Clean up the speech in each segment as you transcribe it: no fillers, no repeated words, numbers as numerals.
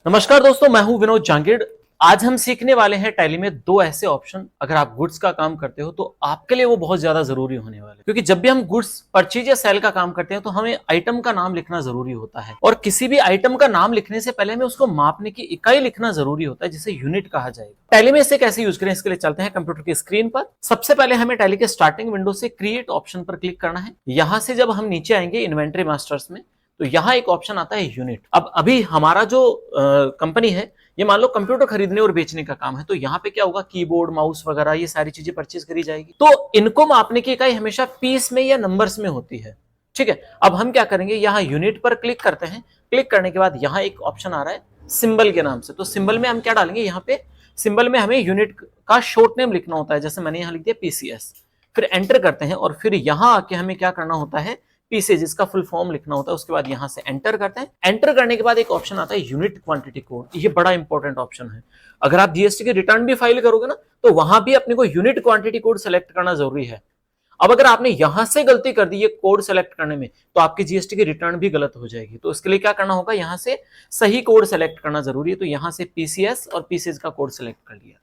नमस्कार दोस्तों, मैं हूं विनोद जांगिड़। आज हम सीखने वाले हैं टैली में दो ऐसे ऑप्शन। अगर आप गुड्स का काम करते हो तो आपके लिए वो बहुत ज्यादा जरूरी होने वाले, क्योंकि जब भी हम गुड्स परचेज या सेल का काम करते हैं तो हमें आइटम का नाम लिखना जरूरी होता है, और किसी भी आइटम का नाम लिखने से पहले हमें उसको मापने की इकाई लिखना जरूरी होता है, जिसे यूनिट कहा जाएगा। टैली में इसे कैसे यूज करें, इसके लिए चलते हैं कंप्यूटर की स्क्रीन पर। सबसे पहले हमें टैली के स्टार्टिंग विंडो से क्रिएट ऑप्शन पर क्लिक करना है। यहां से जब हम नीचे आएंगे इन्वेंटरी मास्टर्स में, तो यहाँ एक ऑप्शन आता है यूनिट। अब अभी हमारा जो कंपनी है, ये मान लो कंप्यूटर खरीदने और बेचने का काम है, तो यहाँ पे क्या होगा, कीबोर्ड माउस वगैरह ये सारी चीजें परचेज करी जाएगी। तो इनको मापने की इकाई हमेशा पीस में या नंबर्स में होती है। ठीक है, अब हम क्या करेंगे, यहाँ यूनिट पर क्लिक करते हैं। क्लिक करने के बाद यहाँ एक ऑप्शन आ रहा है सिंबल के नाम से। तो सिंबल में हम क्या डालेंगे, यहाँ पे सिंबल में हमें यूनिट का शॉर्ट नेम लिखना होता है। जैसे मैंने यहाँ लिख दिया पीसीएस, फिर एंटर करते हैं और फिर यहाँ आके हमें क्या करना होता है, पीसे जिसका फुल फॉर्म लिखना होता है। उसके बाद यहां से एंटर करते हैं। एंटर करने के बाद एक ऑप्शन आता है यूनिट क्वांटिटी कोड। ये बड़ा इंपॉर्टेंट ऑप्शन है। अगर आप जीएसटी की रिटर्न भी फाइल करोगे ना, तो वहां भी अपने को यूनिट क्वांटिटी कोड सेलेक्ट करना जरूरी है। अब अगर आपने यहां से गलती कर दी ये कोड सेलेक्ट करने में, तो आपकी जीएसटी की रिटर्न भी गलत हो जाएगी। तो इसके लिए क्या करना होगा, यहां से सही कोड सेलेक्ट करना जरूरी है। तो यहां से पीसीएस और पीसीएस का कोड सेलेक्ट कर लिया।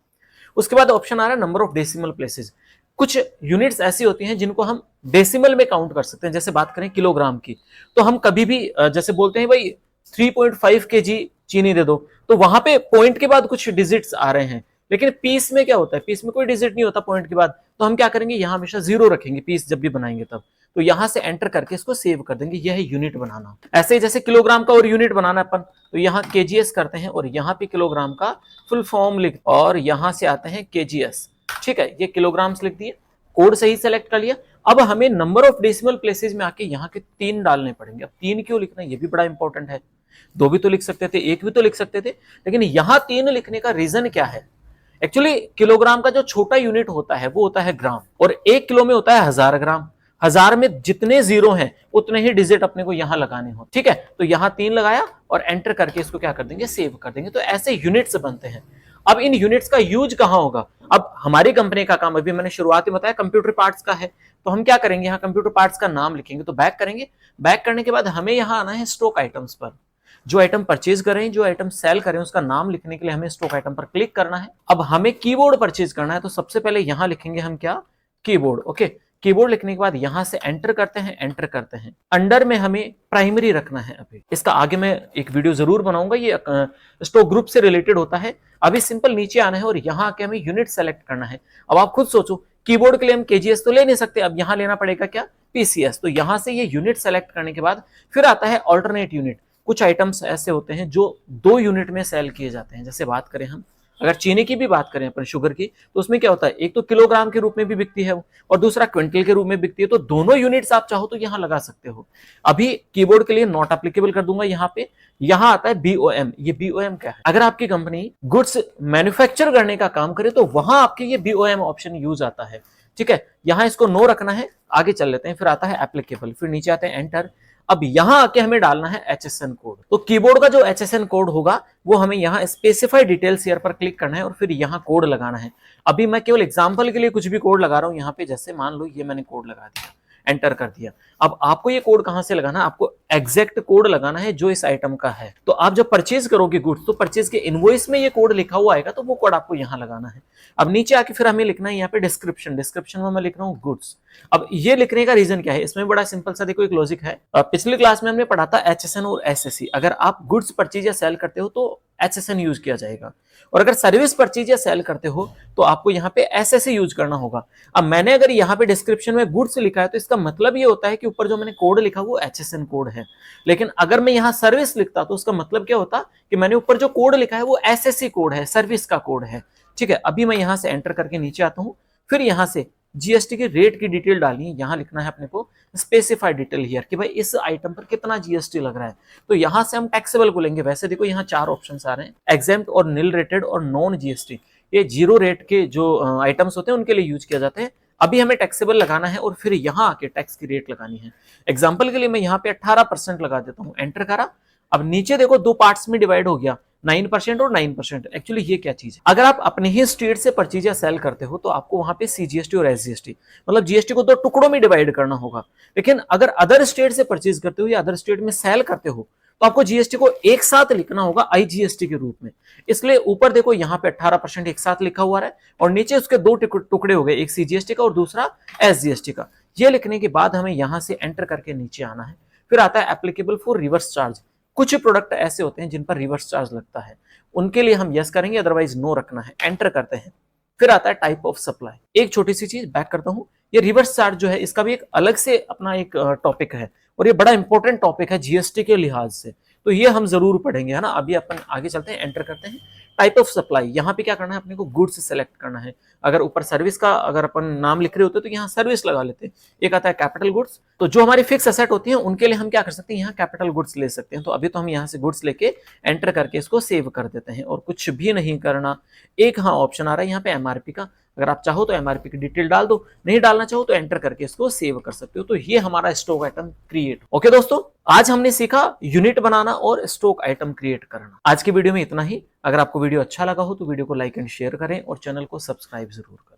उसके बाद ऑप्शन आ रहा है नंबर ऑफ डेसिमल प्लेसेस। कुछ यूनिट्स ऐसी होती हैं जिनको हम डेसिमल में काउंट कर सकते हैं। जैसे बात करें किलोग्राम की, तो हम कभी भी जैसे बोलते हैं भाई 3.5 kg चीनी दे दो, तो वहां पे पॉइंट के बाद कुछ डिजिट्स आ रहे हैं। लेकिन पीस में क्या होता है, पीस में कोई डिजिट नहीं होता पॉइंट के बाद। तो हम क्या करेंगे, यहाँ हमेशा जीरो रखेंगे पीस जब भी बनाएंगे तब। तो यहां से एंटर करके इसको सेव कर देंगे। यह है यूनिट बनाना। ऐसे ही जैसे किलोग्राम का और यूनिट बनाना अपन, तो यहाँ केजीएस करते हैं और यहाँ पे किलोग्राम का फुल फॉर्म लिख, और यहां से आते हैं केजीएस। ठीक है, ये किलोग्राम्स लिख दिए, कोड सही सेलेक्ट कर लिया। अब हमें नंबर ऑफ डेसिमल प्लेसेस में आके यहाँ के 3 डालने पड़ेंगे। अब 3 क्यों लिखना है, ये भी बड़ा इंपॉर्टेंट है। 2 भी तो लिख सकते थे, 1 भी तो लिख सकते थे, लेकिन यहाँ 3 लिखने का रीजन क्या है। एक्चुअली किलोग्राम का जो छोटा यूनिट होता है वो होता है ग्राम, और 1 किलो में होता है 1000 ग्राम। 1000 में जितने जीरो हैं उतने ही डिजिट अपने को यहां लगाने हो। ठीक है, तो यहां 3 लगाया और एंटर करके इसको क्या कर देंगे, सेव कर देंगे। तो ऐसे यूनिट्स बनते हैं। अब इन यूनिट्स का यूज कहां होगा, अब हमारी कंपनी का काम, अभी मैंने शुरुआत में बताया कंप्यूटर पार्ट्स का है, तो हम क्या करेंगे, यहाँ कंप्यूटर पार्ट्स का नाम लिखेंगे। तो बैक करेंगे। बैक करने के बाद हमें यहाँ आना है स्टॉक आइटम्स पर। जो आइटम परचेज करें, जो आइटम सेल करें, उसका नाम लिखने के लिए हमें स्टॉक आइटम पर क्लिक करना है। अब हमें कीबोर्ड परचेज करना है, तो सबसे पहले यहां लिखेंगे हम क्या, कीबोर्ड। ओके, कीबोर्ड लिखने के बाद यहां से एंटर करते हैं। एंटर करते हैं, अंडर में हमें प्राइमरी रखना है। अभी इसका आगे मैं एक वीडियो जरूर बनाऊंगा, ये स्टॉक ग्रुप से रिलेटेड होता है। अभी सिंपल नीचे आना है और यहाँ आके हमें यूनिट सेलेक्ट करना है। अब आप खुद सोचो, कीबोर्ड के लिए हम केजीएस तो ले नहीं सकते, अब यहाँ लेना पड़ेगा क्या, पीसीएस। तो यहां से ये यूनिट सेलेक्ट करने के बाद फिर आता है ऑल्टरनेट यूनिट। कुछ आइटम्स ऐसे होते हैं जो 2 यूनिट में सेल किए जाते हैं। जैसे बात करें हम, अगर चीनी की भी बात करें अपन, शुगर की, तो उसमें क्या होता है, एक तो किलोग्राम के रूप में भी बिकती है वो, और दूसरा क्विंटल के रूप में बिकती है। तो दोनों यूनिट्स आप चाहो तो यहां लगा सकते हो। अभी कीबोर्ड के लिए नॉट एप्लीकेबल कर दूंगा यहाँ पे। यहां आता है बीओएम। ये बीओएम क्या है, अगर आपकी कंपनी गुड्स मैन्युफैक्चर करने का काम करे तो वहां आपके ये बीओएम ऑप्शन यूज आता है। ठीक है, यहां इसको नो रखना है। आगे चल लेते हैं, फिर आता है एप्लीकेबल, फिर नीचे आते हैं एंटर। अब यहां आके हमें डालना है एचएसएन कोड। तो कीबोर्ड का जो एचएसएन कोड होगा वो हमें यहाँ स्पेसिफाई डिटेल्स हियर पर क्लिक करना है और फिर यहाँ कोड लगाना है। अभी मैं केवल एग्जांपल के लिए कुछ भी कोड लगा रहा हूं यहाँ पे। जैसे मान लो ये मैंने कोड लगा दिया, एंटर कर दिया। अब आपको ये कोड कहां से लगाना है, आपको एग्जैक्ट कोड लगाना है जो इस आइटम का है। तो आप जब परचेज करोगे गुड्स, तो परचेज के इनवॉइस में ये कोड लिखा हुआ आएगा, तो वो कोड आपको यहाँ लगाना है। अब नीचे आके फिर हमें लिखना है यहाँ पे डिस्क्रिप्शन। डिस्क्रिप्शन में मैं लिख रहा हूँ गुड्स। अब ये लिखने का रीजन क्या है, इसमें बड़ा सिंपल सा देखो एक लॉजिक है। पिछली क्लास में हमने पढ़ा था एचएसएन और एसएससी। अगर आप गुड्स परचेज या सेल करते हो तो एचएसएन यूज किया जाएगा, और अगर सर्विस परचेज या सेल करते हो तो आपको यहाँ पे एसएससी यूज करना होगा। अब मैंने अगर यहाँ पे डिस्क्रिप्शन में गुड्स लिखा है, तो इसका मतलब ये होता है कि ऊपर जो मैंने कोड लिखा वो एचएसएन कोड है। लेकिन अगर मैं यहाँ सर्विस लिखता तो उसका मतलब क्या होता कि मैंने ऊपर जो कोड लिखा है वो एसएससी कोड है, सर्विस का कोड है। ठीक है, अभी मैं यहाँ से एंटर करके नीचे आता हूँ। फिर यहाँ से जीएसटी के रेट की डिटेल डालनी है। यहाँ लिखना है अपने को स्पेसिफाई डिटेल हियर, कि भाई इस आइटम पर कितना जीएसटी लग रहा है। तो यहाँ से हम टैक्सेबल को लेंगे। वैसे देखो यहाँ 4 ऑप्शंस आ रहे हैं, एग्जेम्प्ट और निल रेटेड और नॉन जीएसटी। ये 0 रेट के जो आइटम्स होते हैं उनके लिए यूज किया जाते हैं। अभी हमें टैक्सेबल लगाना है और फिर यहाँ आके टैक्स की रेट लगानी है। एग्जाम्पल के लिए मैं यहाँ पे 18% लगा देता हूँ, एंटर करा। अब नीचे देखो 2 पार्ट्स में डिवाइड हो गया, 9% और 9%। एक्चुअली ये क्या चीज है, अगर आप अपने ही स्टेट से परचेज या सेल करते हो तो आपको वहां पे सीजीएसटी और एसजीएसटी, मतलब जीएसटी को 2 टुकड़ों में डिवाइड करना होगा। लेकिन अगर अदर स्टेट से परचेज करते हो या अदर स्टेट में सेल करते हो तो आपको जीएसटी को एक साथ लिखना होगा आईजीएसटी के रूप में। इसलिए ऊपर देखो यहाँ पे 18% एक साथ लिखा हुआ है और नीचे उसके दो टुकड़े हो गए, एक सीजीएसटी का और दूसरा एसजीएसटी का। ये लिखने के बाद हमें यहां से एंटर करके नीचे आना है। फिर आता है एप्लीकेबल फॉर रिवर्स चार्ज। कुछ प्रोडक्ट ऐसे होते हैं जिन पर रिवर्स चार्ज लगता है, उनके लिए हम यस करेंगे, अदरवाइज नो रखना है। एंटर करते हैं। फिर आता है टाइप ऑफ सप्लाई। एक छोटी सी चीज बैक करता हूं, ये रिवर्स चार्ज जो है इसका भी एक अलग से अपना एक टॉपिक है और ये बड़ा इंपॉर्टेंट टॉपिक है जीएसटी के लिहाज से, तो ये हम जरूर पढ़ेंगे, है ना। अभी अपन आगे चलते हैं, एंटर करते हैं। टाइप ऑफ सप्लाई, यहाँ पे क्या करना है, अपने को गुड्स सेलेक्ट करना है। अगर ऊपर सर्विस का अगर अपन नाम लिख रहे होते तो यहाँ सर्विस लगा लेते हैं। एक आता है कैपिटल गुड्स, तो जो हमारी फिक्स एसेट होती है उनके लिए हम क्या कर सकते हैं, यहाँ कैपिटल गुड्स ले सकते हैं। तो अभी तो हम यहाँ से गुड्स लेके एंटर करके इसको सेव कर देते हैं और कुछ भी नहीं करना। एक हाँ ऑप्शन आ रहा है यहाँ पे एमआरपी का, अगर आप चाहो तो एमआरपी की डिटेल डाल दो, नहीं डालना चाहो तो एंटर करके इसको सेव कर सकते हो। तो ये हमारा स्टॉक आइटम क्रिएट। ओके दोस्तों, आज हमने सीखा यूनिट बनाना और स्टॉक आइटम क्रिएट करना। आज की वीडियो में इतना ही। अगर आपको वीडियो अच्छा लगा हो तो वीडियो को लाइक एंड शेयर करें और चैनल को सब्सक्राइब जरूर करें।